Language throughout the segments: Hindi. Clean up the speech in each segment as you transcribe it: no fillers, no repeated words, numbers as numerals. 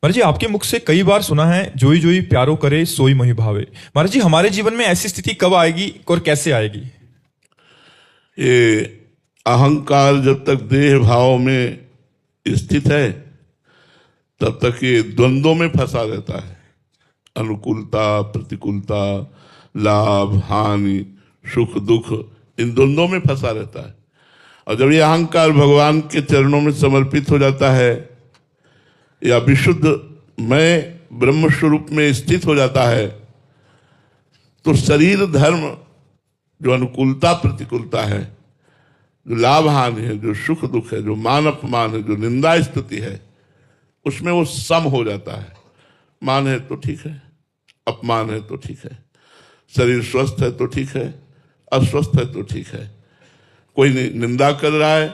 महाराज जी, आपके मुख से कई बार सुना है, जोई जोई प्यारो करे सोई मोहि भावे। महाराज जी, हमारे जीवन में ऐसी स्थिति कब आएगी और कैसे आएगी? ये अहंकार जब तक देह भाव में स्थित है तब तक ये द्वंद्वों में फंसा रहता है। अनुकूलता, प्रतिकूलता, लाभ, हानि, सुख, दुख, इन द्वंद्वों में फंसा रहता है। और जब ये अहंकार भगवान के चरणों में समर्पित हो जाता है या विशुद्ध मैं ब्रह्म स्वरूप में स्थित हो जाता है, तो शरीर धर्म, जो अनुकूलता प्रतिकूलता है, जो लाभ हानि है, जो सुख दुख है, जो मान अपमान है, जो निंदा स्तुति है, उसमें वो सम हो जाता है। मान है तो ठीक है, अपमान है तो ठीक है, शरीर स्वस्थ है तो ठीक है, अस्वस्थ है तो ठीक है। कोई निंदा कर रहा है,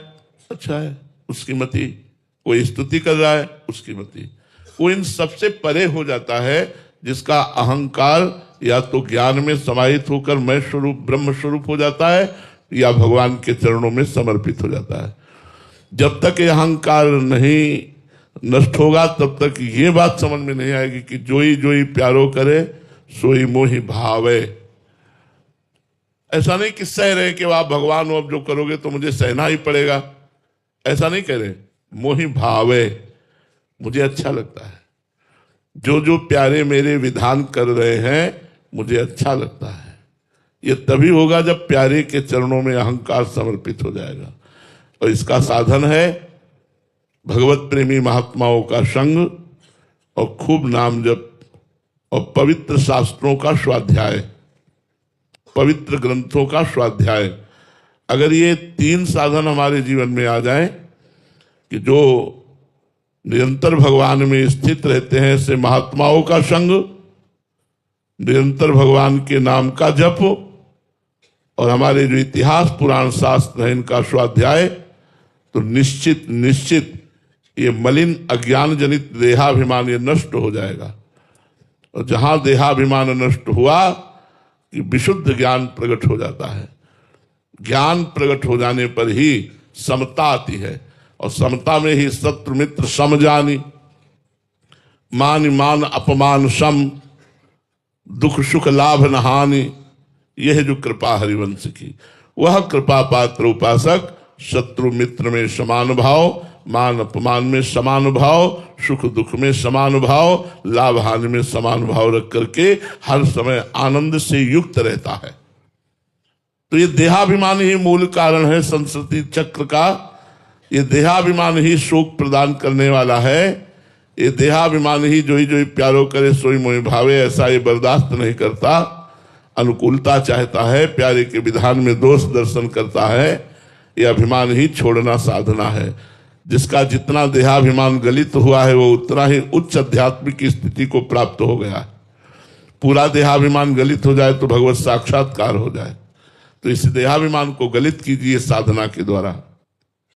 अच्छा है, उसकी मति। कोई स्तुति कर रहा है, उसकी मति। वो इन सबसे परे हो जाता है जिसका अहंकार या तो ज्ञान में समाहित होकर मैं स्वरूप ब्रह्म स्वरूप हो जाता है या भगवान के चरणों में समर्पित हो जाता है। जब तक ये अहंकार नहीं नष्ट होगा तब तक ये बात समझ में नहीं आएगी कि जोई जोई प्यारो करे सोई मोहि भावे। ऐसा नहीं कि सह रहे कि आप भगवान हो, अब जो करोगे तो मुझे सहना ही पड़ेगा, ऐसा नहीं कह रहे। मोहि भावे, मुझे अच्छा लगता है, जो जो प्यारे मेरे विधान कर रहे हैं मुझे अच्छा लगता है। ये तभी होगा जब प्यारे के चरणों में अहंकार समर्पित हो जाएगा। और इसका साधन है भगवत प्रेमी महात्माओं का संग और खूब नाम जप और पवित्र शास्त्रों का स्वाध्याय, पवित्र ग्रंथों का स्वाध्याय। अगर ये तीन साधन हमारे जीवन में आ जाएं कि जो निरंतर भगवान में स्थित रहते हैं, ऐसे महात्माओं का संग, निरंतर भगवान के नाम का जप और हमारे जो इतिहास पुराण शास्त्र है इनका स्वाध्याय, तो निश्चित निश्चित ये मलिन अज्ञान जनित देहाभिमान ये नष्ट हो जाएगा। और जहां देहाभिमान नष्ट हुआ कि विशुद्ध ज्ञान प्रकट हो जाता है। ज्ञान प्रकट हो जाने पर ही समता आती है और समता में ही शत्रु मित्र सम जानी, मान मान अपमान सम, दुख सुख लाभ न हानि। यह जो कृपा हरिवंश की, वह कृपा पात्र उपासक शत्रु मित्र में समान भाव, मान अपमान में समान भाव, सुख दुख में समान भाव, लाभ हानि में समान भाव रख करके हर समय आनंद से युक्त रहता है। तो ये देहाभिमान ही मूल कारण है संस्कृति चक्र का। ये देहाभिमान ही शोक प्रदान करने वाला है। ये देहाभिमान ही जोई जोई प्यारो करे सोई मोहि भावे, ऐसा ये बर्दाश्त नहीं करता। अनुकूलता चाहता है, प्यारे के विधान में दोष दर्शन करता है। ये अभिमान ही छोड़ना साधना है। जिसका जितना देहाभिमान गलित हुआ है वो उतना ही उच्च आध्यात्मिक स्थिति को प्राप्त हो गया है। पूरा देहाभिमान गलित हो जाए तो भगवत साक्षात्कार हो जाए। तो इस देहाभिमान को गलित कीजिए साधना के द्वारा।